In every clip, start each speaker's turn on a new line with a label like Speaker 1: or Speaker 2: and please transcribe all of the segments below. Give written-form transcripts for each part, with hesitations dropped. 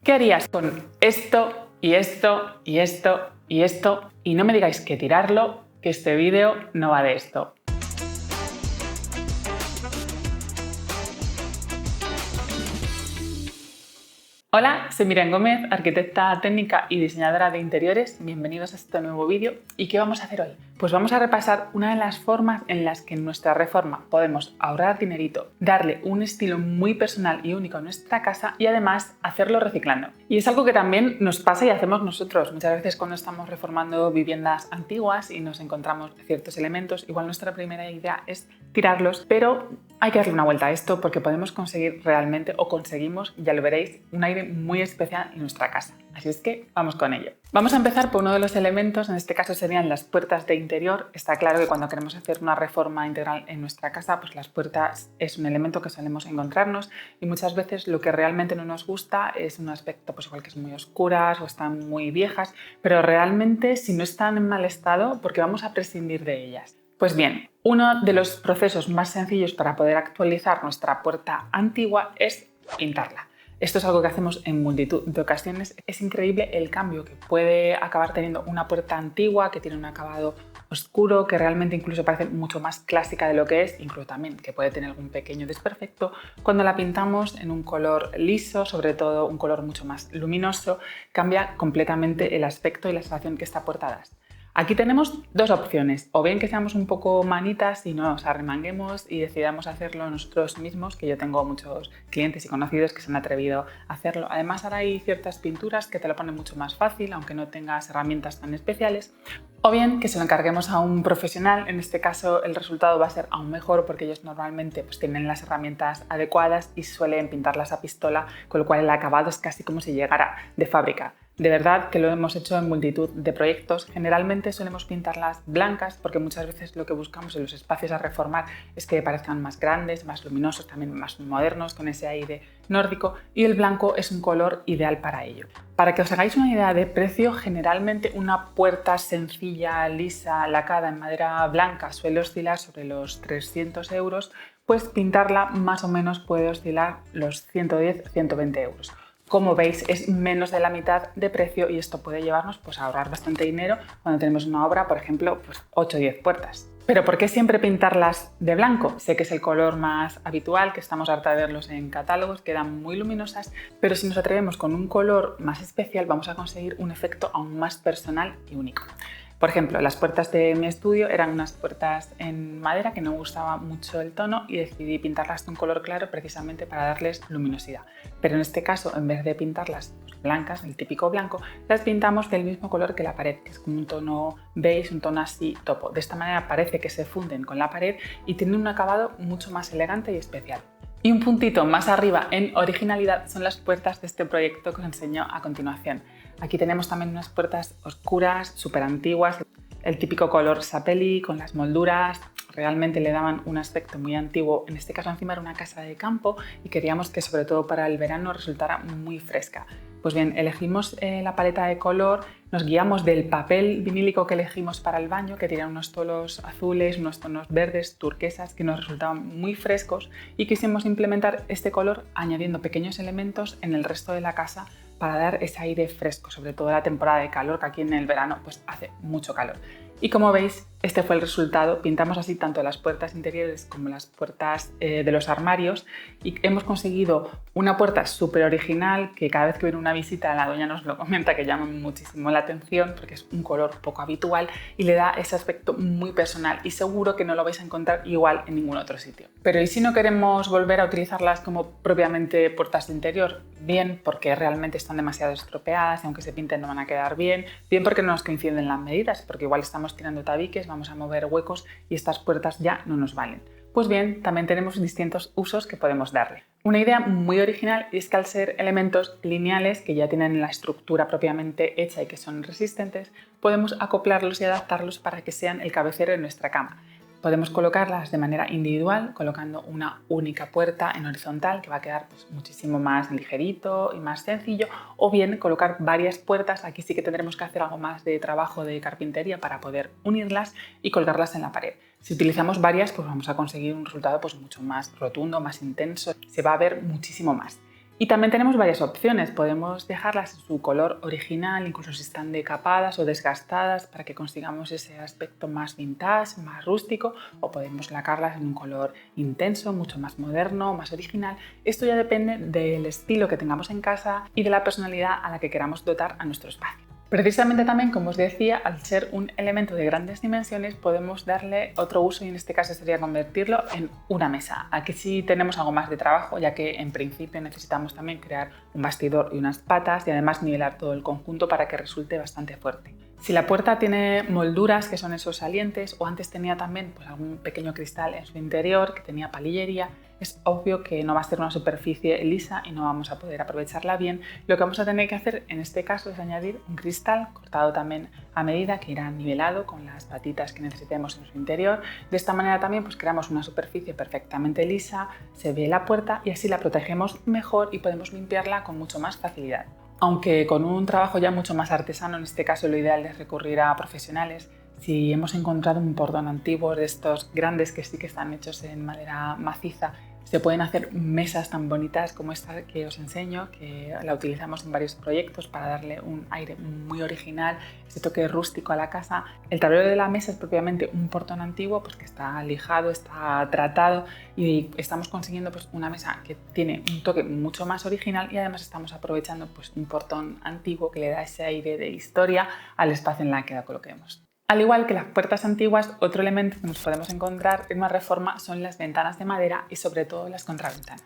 Speaker 1: ¿Qué harías con esto y esto y esto y esto? Y no me digáis que tirarlo, que este vídeo no va de esto. Hola, soy Miriam Gómez, arquitecta técnica y diseñadora de interiores. Bienvenidos a este nuevo vídeo. ¿Y qué vamos a hacer hoy? Pues vamos a repasar una de las formas en las que en nuestra reforma podemos ahorrar dinerito, darle un estilo muy personal y único a nuestra casa y además hacerlo reciclando. Y es algo que también nos pasa y hacemos nosotros. Muchas veces cuando estamos reformando viviendas antiguas y nos encontramos ciertos elementos, igual nuestra primera idea es tirarlos, pero hay que darle una vuelta a esto porque podemos conseguir realmente, o conseguimos, ya lo veréis, un aire muy especial en nuestra casa. Así es que vamos con ello. Vamos a empezar por uno de los elementos, en este caso serían las puertas de interior. Está claro que cuando queremos hacer una reforma integral en nuestra casa, pues las puertas es un elemento que solemos encontrarnos y muchas veces lo que realmente no nos gusta es un aspecto pues igual que es muy oscuras o están muy viejas, pero realmente si no están en mal estado, ¿por qué vamos a prescindir de ellas? Pues bien, uno de los procesos más sencillos para poder actualizar nuestra puerta antigua es pintarla. Esto es algo que hacemos en multitud de ocasiones. Es increíble el cambio que puede acabar teniendo una puerta antigua que tiene un acabado oscuro, que realmente incluso parece mucho más clásica de lo que es, incluso también que puede tener algún pequeño desperfecto. Cuando la pintamos en un color liso, sobre todo un color mucho más luminoso, cambia completamente el aspecto y la sensación que esta puerta da. Aquí tenemos dos opciones, o bien que seamos un poco manitas y nos arremanguemos y decidamos hacerlo nosotros mismos, que yo tengo muchos clientes y conocidos que se han atrevido a hacerlo. Además ahora hay ciertas pinturas que te lo ponen mucho más fácil, aunque no tengas herramientas tan especiales, o bien que se lo encarguemos a un profesional. En este caso el resultado va a ser aún mejor porque ellos normalmente pues, tienen las herramientas adecuadas y suelen pintarlas a pistola, con lo cual el acabado es casi como si llegara de fábrica. De verdad que lo hemos hecho en multitud de proyectos. Generalmente solemos pintarlas blancas porque muchas veces lo que buscamos en los espacios a reformar es que parezcan más grandes, más luminosos, también más modernos, con ese aire nórdico, y el blanco es un color ideal para ello. Para que os hagáis una idea de precio, generalmente una puerta sencilla, lisa, lacada en madera blanca suele oscilar sobre los 300 euros, pues pintarla más o menos puede oscilar los 110-120 euros. Como veis, es menos de la mitad de precio y esto puede llevarnos pues, a ahorrar bastante dinero cuando tenemos una obra, por ejemplo, pues 8 o 10 puertas. ¿Pero por qué siempre pintarlas de blanco? Sé que es el color más habitual, que estamos harta de verlos en catálogos, quedan muy luminosas, pero si nos atrevemos con un color más especial vamos a conseguir un efecto aún más personal y único. Por ejemplo, las puertas de mi estudio eran unas puertas en madera que no me gustaba mucho el tono y decidí pintarlas de un color claro precisamente para darles luminosidad. Pero en este caso, en vez de pintarlas blancas, el típico blanco, las pintamos del mismo color que la pared, que es como un tono beige, un tono así topo. De esta manera parece que se funden con la pared y tienen un acabado mucho más elegante y especial. Y un puntito más arriba en originalidad son las puertas de este proyecto que os enseño a continuación. Aquí tenemos también unas puertas oscuras, súper antiguas, el típico color sapelli con las molduras, realmente le daban un aspecto muy antiguo. En este caso encima era una casa de campo y queríamos que sobre todo para el verano resultara muy fresca. Pues bien, elegimos la paleta de color, nos guiamos del papel vinílico que elegimos para el baño, que tenía unos tonos azules, unos tonos verdes, turquesas, que nos resultaban muy frescos, y quisimos implementar este color añadiendo pequeños elementos en el resto de la casa para dar ese aire fresco, sobre todo en la temporada de calor, que aquí en el verano pues hace mucho calor. Y como veis, este fue el resultado. Pintamos así tanto las puertas interiores como las puertas de los armarios y hemos conseguido una puerta súper original que cada vez que viene una visita la dueña nos lo comenta, que llama muchísimo la atención porque es un color poco habitual y le da ese aspecto muy personal y seguro que no lo vais a encontrar igual en ningún otro sitio. Pero ¿y si no queremos volver a utilizarlas como propiamente puertas de interior? Bien porque realmente están demasiado estropeadas y aunque se pinten no van a quedar bien, bien porque no nos coinciden las medidas, porque igual estamos tirando tabiques, vamos a mover huecos y estas puertas ya no nos valen. Pues bien, también tenemos distintos usos que podemos darle. Una idea muy original es que al ser elementos lineales que ya tienen la estructura propiamente hecha y que son resistentes, podemos acoplarlos y adaptarlos para que sean el cabecero de nuestra cama. Podemos colocarlas de manera individual, colocando una única puerta en horizontal que va a quedar pues, muchísimo más ligerito y más sencillo, o bien colocar varias puertas. Aquí sí que tendremos que hacer algo más de trabajo de carpintería para poder unirlas y colgarlas en la pared. Si utilizamos varias, pues vamos a conseguir un resultado pues, mucho más rotundo, más intenso, se va a ver muchísimo más. Y también tenemos varias opciones, podemos dejarlas en su color original, incluso si están decapadas o desgastadas para que consigamos ese aspecto más vintage, más rústico, o podemos lacarlas en un color intenso, mucho más moderno, más original. Esto ya depende del estilo que tengamos en casa y de la personalidad a la que queramos dotar a nuestro espacio. Precisamente también, como os decía, al ser un elemento de grandes dimensiones podemos darle otro uso y en este caso sería convertirlo en una mesa. Aquí sí tenemos algo más de trabajo, ya que en principio necesitamos también crear un bastidor y unas patas y además nivelar todo el conjunto para que resulte bastante fuerte. Si la puerta tiene molduras, que son esos salientes, o antes tenía también pues, algún pequeño cristal en su interior que tenía palillería, es obvio que no va a ser una superficie lisa y no vamos a poder aprovecharla bien. Lo que vamos a tener que hacer en este caso es añadir un cristal cortado también a medida que irá nivelado con las patitas que necesitemos en su interior. De esta manera también pues, creamos una superficie perfectamente lisa, se ve la puerta y así la protegemos mejor y podemos limpiarla con mucho más facilidad. Aunque con un trabajo ya mucho más artesano, en este caso lo ideal es recurrir a profesionales. Si hemos encontrado un portón antiguo de estos grandes que sí que están hechos en madera maciza, se pueden hacer mesas tan bonitas como esta que os enseño, que la utilizamos en varios proyectos para darle un aire muy original, ese toque rústico a la casa. El tablero de la mesa es propiamente un portón antiguo pues que está lijado, está tratado y estamos consiguiendo pues, una mesa que tiene un toque mucho más original y además estamos aprovechando pues, un portón antiguo que le da ese aire de historia al espacio en el que la coloquemos. Al igual que las puertas antiguas, otro elemento que nos podemos encontrar en una reforma son las ventanas de madera y sobre todo las contraventanas.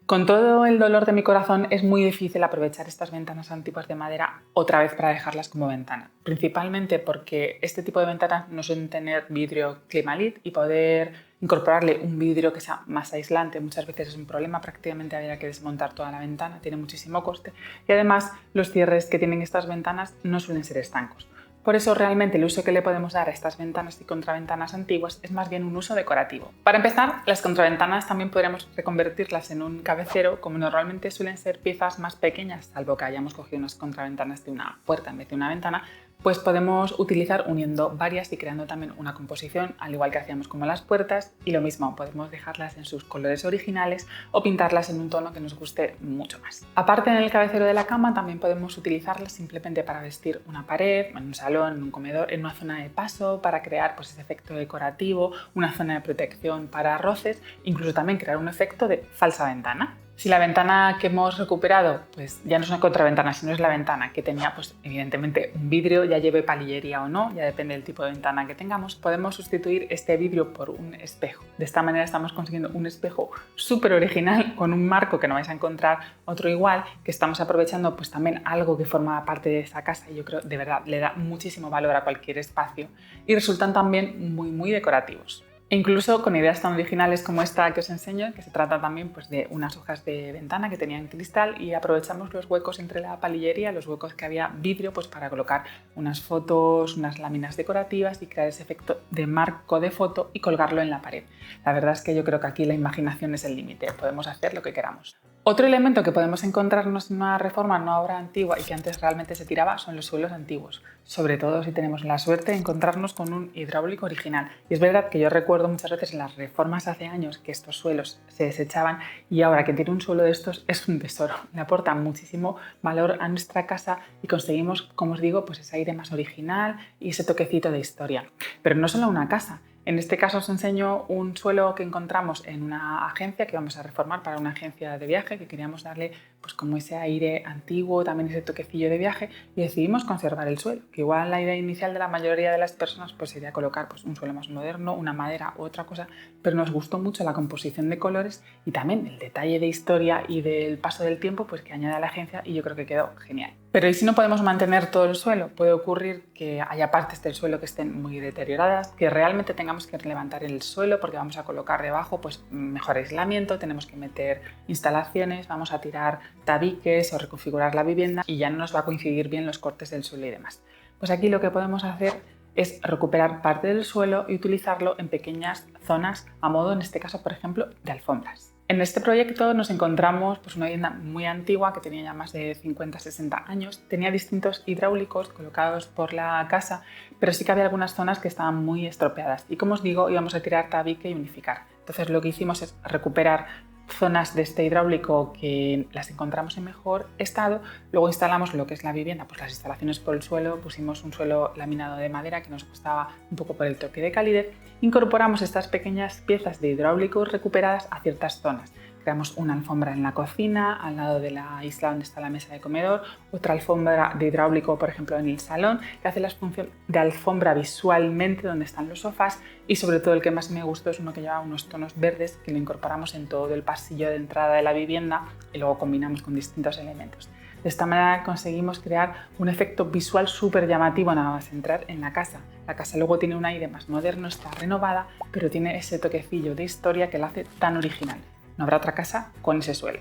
Speaker 1: Con todo el dolor de mi corazón es muy difícil aprovechar estas ventanas antiguas de madera otra vez para dejarlas como ventana, principalmente porque este tipo de ventanas no suelen tener vidrio Climalit y poder incorporarle un vidrio que sea más aislante muchas veces es un problema, prácticamente habría que desmontar toda la ventana, tiene muchísimo coste y además los cierres que tienen estas ventanas no suelen ser estancos. Por eso realmente el uso que le podemos dar a estas ventanas y contraventanas antiguas es más bien un uso decorativo. Para empezar, las contraventanas también podríamos reconvertirlas en un cabecero, como normalmente suelen ser piezas más pequeñas, salvo que hayamos cogido unas contraventanas de una puerta en vez de una ventana, pues podemos utilizar uniendo varias y creando también una composición, al igual que hacíamos con las puertas, y lo mismo, podemos dejarlas en sus colores originales o pintarlas en un tono que nos guste mucho más. Aparte en el cabecero de la cama también podemos utilizarlas simplemente para vestir una pared, en un salón, en un comedor, en una zona de paso, para crear pues, ese efecto decorativo, una zona de protección para roces, incluso también crear un efecto de falsa ventana. Si la ventana que hemos recuperado pues ya no es una contraventana, sino es la ventana que tenía pues evidentemente un vidrio, ya lleve palillería o no, ya depende del tipo de ventana que tengamos, podemos sustituir este vidrio por un espejo. De esta manera estamos consiguiendo un espejo súper original con un marco que no vais a encontrar otro igual, que estamos aprovechando pues también algo que forma parte de esa casa y yo creo de verdad le da muchísimo valor a cualquier espacio y resultan también muy decorativos. E incluso con ideas tan originales como esta que os enseño, que se trata también pues, de unas hojas de ventana que tenían cristal y aprovechamos los huecos entre la palillería, los huecos que había vidrio, pues para colocar unas fotos, unas láminas decorativas y crear ese efecto de marco de foto y colgarlo en la pared. La verdad es que yo creo que aquí la imaginación es el límite, podemos hacer lo que queramos. Otro elemento que podemos encontrarnos en una reforma no ahora antigua y que antes realmente se tiraba son los suelos antiguos, sobre todo si tenemos la suerte de encontrarnos con un hidráulico original. Y es verdad que yo recuerdo muchas veces en las reformas hace años que estos suelos se desechaban y ahora que tiene un suelo de estos es un tesoro. Le aporta muchísimo valor a nuestra casa y conseguimos, como os digo, pues ese aire más original y ese toquecito de historia. Pero no solo una casa. En este caso os enseño un suelo que encontramos en una agencia que vamos a reformar para una agencia de viaje que queríamos darle pues como ese aire antiguo, también ese toquecillo de viaje y decidimos conservar el suelo, que igual la idea inicial de la mayoría de las personas pues sería colocar pues, un suelo más moderno, una madera u otra cosa, pero nos gustó mucho la composición de colores y también el detalle de historia y del paso del tiempo pues que añade a la agencia y yo creo que quedó genial. Pero ¿y si no podemos mantener todo el suelo? Puede ocurrir que haya partes del suelo que estén muy deterioradas, que realmente tengamos que levantar el suelo porque vamos a colocar debajo pues, mejor aislamiento, tenemos que meter instalaciones, vamos a tirar tabiques o reconfigurar la vivienda y ya no nos va a coincidir bien los cortes del suelo y demás. Pues aquí lo que podemos hacer es recuperar parte del suelo y utilizarlo en pequeñas zonas a modo, en este caso, por ejemplo, de alfombras. En este proyecto nos encontramos pues, una vivienda muy antigua que tenía ya más de 50-60 años, tenía distintos hidráulicos colocados por la casa, pero sí que había algunas zonas que estaban muy estropeadas y como os digo íbamos a tirar tabique y unificar. Entonces lo que hicimos es recuperar zonas de este hidráulico que las encontramos en mejor estado, luego instalamos lo que es la vivienda, pues las instalaciones por el suelo, pusimos un suelo laminado de madera que nos costaba un poco por el toque de calidez, incorporamos estas pequeñas piezas de hidráulicos recuperadas a ciertas zonas. Creamos una alfombra en la cocina, al lado de la isla donde está la mesa de comedor, otra alfombra de hidráulico, por ejemplo, en el salón, que hace la función de alfombra visualmente donde están los sofás, y sobre todo el que más me gustó es uno que lleva unos tonos verdes que lo incorporamos en todo el pasillo de entrada de la vivienda y luego combinamos con distintos elementos. De esta manera conseguimos crear un efecto visual súper llamativo nada más entrar en la casa. La casa luego tiene un aire más moderno, está renovada, pero tiene ese toquecillo de historia que la hace tan original. No habrá otra casa con ese suelo.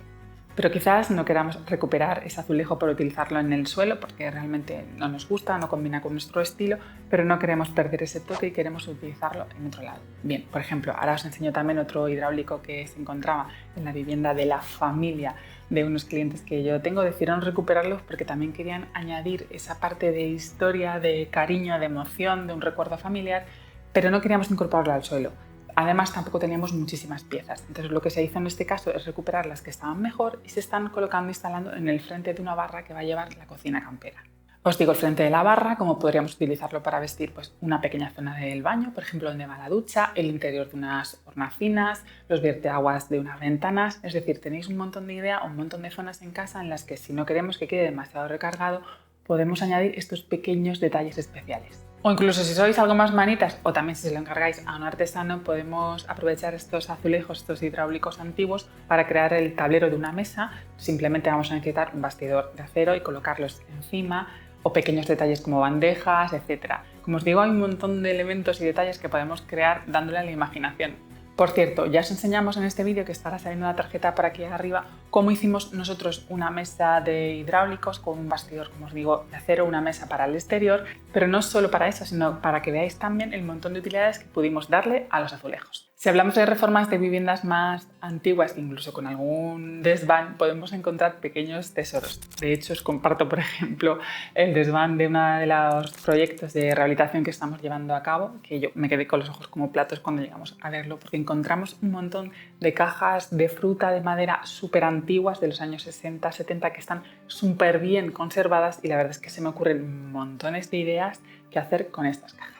Speaker 1: Pero quizás no queramos recuperar ese azulejo por utilizarlo en el suelo porque realmente no nos gusta, no combina con nuestro estilo, pero no queremos perder ese toque y queremos utilizarlo en otro lado. Bien, por ejemplo, ahora os enseño también otro hidráulico que se encontraba en la vivienda de la familia de unos clientes que yo tengo. Decidieron recuperarlos porque también querían añadir esa parte de historia, de cariño, de emoción, de un recuerdo familiar, pero no queríamos incorporarlo al suelo. Además, tampoco teníamos muchísimas piezas. Entonces, lo que se hizo en este caso es recuperar las que estaban mejor y se están colocando, instalando en el frente de una barra que va a llevar la cocina campera. Os digo el frente de la barra, como podríamos utilizarlo para vestir pues, una pequeña zona del baño, por ejemplo, donde va la ducha, el interior de unas hornacinas, los vierteaguas de unas ventanas. Es decir, tenéis un montón de ideas, un montón de zonas en casa en las que si no queremos que quede demasiado recargado, podemos añadir estos pequeños detalles especiales. O incluso si sois algo más manitas o también si se lo encargáis a un artesano, podemos aprovechar estos azulejos, estos hidráulicos antiguos para crear el tablero de una mesa. Simplemente vamos a necesitar un bastidor de acero y colocarlos encima, o pequeños detalles como bandejas, etc. Como os digo, hay un montón de elementos y detalles que podemos crear dándole a la imaginación. Por cierto, ya os enseñamos en este vídeo, que estará saliendo la tarjeta por aquí arriba, cómo hicimos nosotros una mesa de hidráulicos con un bastidor, como os digo, de acero, una mesa para el exterior, pero no solo para eso, sino para que veáis también el montón de utilidades que pudimos darle a los azulejos. Si hablamos de reformas de viviendas más antiguas, incluso con algún desván, podemos encontrar pequeños tesoros. De hecho, os comparto, por ejemplo, el desván de uno de los proyectos de rehabilitación que estamos llevando a cabo, que yo me quedé con los ojos como platos cuando llegamos a verlo, porque encontramos un montón de cajas de fruta de madera súper antiguas de los años 60, 70 que están súper bien conservadas, y la verdad es que se me ocurren montones de ideas que hacer con estas cajas.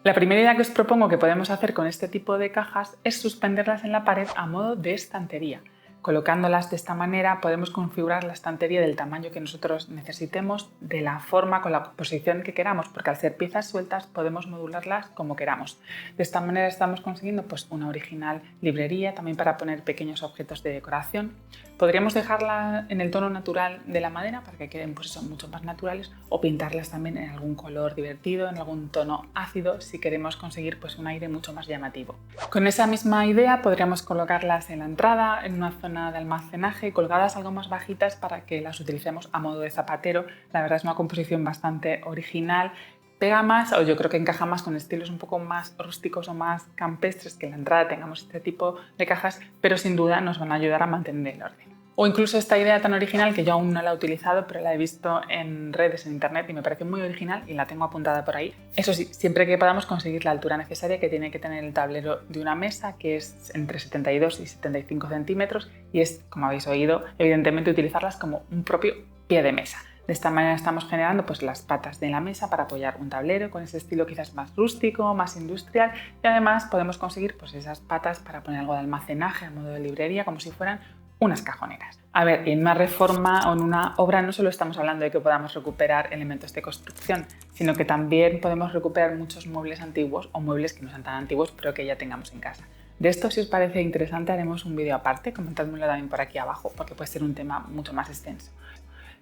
Speaker 1: La primera idea que os propongo que podemos hacer con este tipo de cajas es suspenderlas en la pared a modo de estantería. Colocándolas de esta manera podemos configurar la estantería del tamaño que nosotros necesitemos, de la forma, con la posición que queramos, porque al ser piezas sueltas podemos modularlas como queramos. De esta manera estamos consiguiendo pues, una original librería, también para poner pequeños objetos de decoración. Podríamos dejarla en el tono natural de la madera para que queden pues, mucho más naturales, o pintarlas también en algún color divertido, en algún tono ácido, si queremos conseguir pues, un aire mucho más llamativo. Con esa misma idea podríamos colocarlas en la entrada, en una zona de almacenaje, colgadas algo más bajitas para que las utilicemos a modo de zapatero. La verdad es una composición bastante original, pega más, o yo creo que encaja más con estilos un poco más rústicos o más campestres, que en la entrada tengamos este tipo de cajas, pero sin duda nos van a ayudar a mantener el orden. O incluso esta idea tan original, que yo aún no la he utilizado, pero la he visto en redes, en internet, y me parece muy original y la tengo apuntada por ahí. Eso sí, siempre que podamos conseguir la altura necesaria que tiene que tener el tablero de una mesa, que es entre 72 y 75 centímetros, y es, como habéis oído, evidentemente utilizarlas como un propio pie de mesa. De esta manera estamos generando pues, las patas de la mesa para apoyar un tablero con ese estilo quizás más rústico, más industrial, y además podemos conseguir pues, esas patas para poner algo de almacenaje a modo de librería, como si fueran unas cajoneras. A ver, en una reforma o en una obra no solo estamos hablando de que podamos recuperar elementos de construcción, sino que también podemos recuperar muchos muebles antiguos o muebles que no sean tan antiguos pero que ya tengamos en casa. De esto, si os parece interesante, haremos un vídeo aparte, comentádmelo también por aquí abajo, porque puede ser un tema mucho más extenso.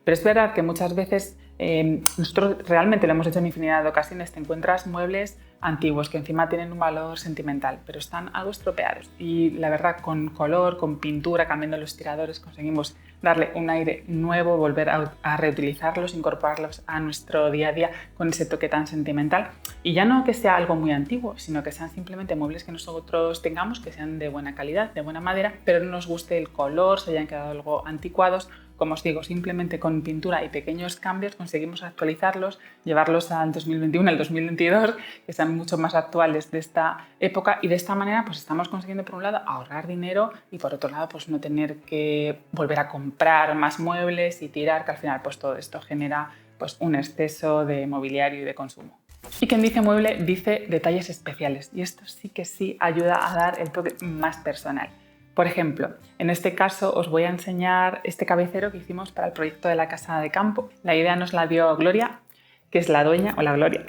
Speaker 1: Pero es verdad que muchas veces nosotros realmente lo hemos hecho en infinidad de ocasiones. Te encuentras muebles antiguos que encima tienen un valor sentimental, pero están algo estropeados, y la verdad con color, con pintura, cambiando los tiradores, conseguimos darle un aire nuevo, volver a reutilizarlos, incorporarlos a nuestro día a día con ese toque tan sentimental. Y ya no que sea algo muy antiguo, sino que sean simplemente muebles que nosotros tengamos, que sean de buena calidad, de buena madera, pero no nos guste el color, se hayan quedado algo anticuados, como os digo, simplemente con pintura y pequeños cambios conseguimos actualizarlos, llevarlos al 2021, al 2022, que sean mucho más actuales de esta época, y de esta manera pues estamos consiguiendo por un lado ahorrar dinero y por otro lado pues no tener que volver a comprar más muebles y tirar, que al final pues todo esto genera pues un exceso de mobiliario y de consumo. Y quien dice mueble dice detalles especiales, y esto sí que sí ayuda a dar el toque más personal. Por ejemplo, en este caso os voy a enseñar este cabecero que hicimos para el proyecto de la casa de campo. La idea nos la dio Gloria, que es la dueña, o la Gloria,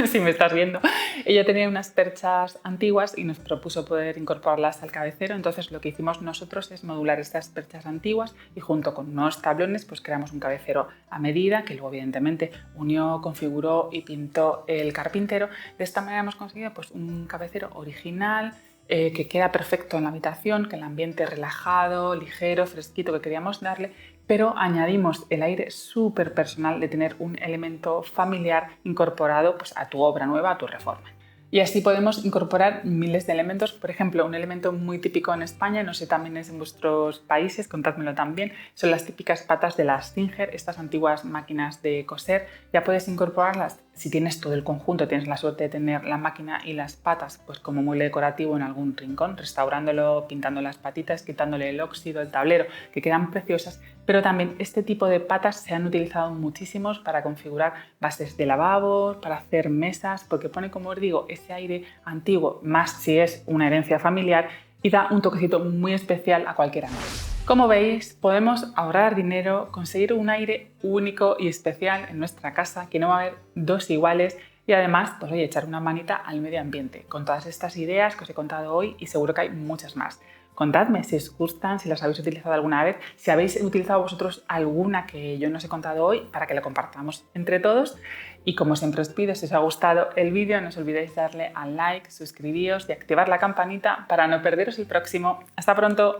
Speaker 1: si me estás viendo. Ella tenía unas perchas antiguas y nos propuso poder incorporarlas al cabecero, entonces lo que hicimos nosotros es modular estas perchas antiguas y junto con unos tablones pues creamos un cabecero a medida que luego evidentemente unió, configuró y pintó el carpintero. De esta manera hemos conseguido pues un cabecero original, que queda perfecto en la habitación, que el ambiente es relajado, ligero, fresquito que queríamos darle, pero añadimos el aire súper personal de tener un elemento familiar incorporado pues, a tu obra nueva, a tu reforma. Y así podemos incorporar miles de elementos. Por ejemplo, un elemento muy típico en España, no sé también es en vuestros países, contádmelo también, son las típicas patas de las Singer, estas antiguas máquinas de coser. Ya puedes incorporarlas si tienes todo el conjunto, tienes la suerte de tener la máquina y las patas pues como mueble decorativo en algún rincón, restaurándolo, pintando las patitas, quitándole el óxido, el tablero, que quedan preciosas. Pero también este tipo de patas se han utilizado muchísimos para configurar bases de lavabos, para hacer mesas, porque pone, como os digo, ese aire antiguo, más si es una herencia familiar, y da un toquecito muy especial a cualquier ambiente. Como veis, podemos ahorrar dinero, conseguir un aire único y especial en nuestra casa, que no va a haber dos iguales, y además, pues oye, echar una manita al medio ambiente con todas estas ideas que os he contado hoy, y seguro que hay muchas más. Contadme si os gustan, si las habéis utilizado alguna vez, si habéis utilizado vosotros alguna que yo no os he contado hoy para que la compartamos entre todos. Y como siempre os pido, si os ha gustado el vídeo, no os olvidéis darle al like, suscribíos y activar la campanita para no perderos el próximo. ¡Hasta pronto!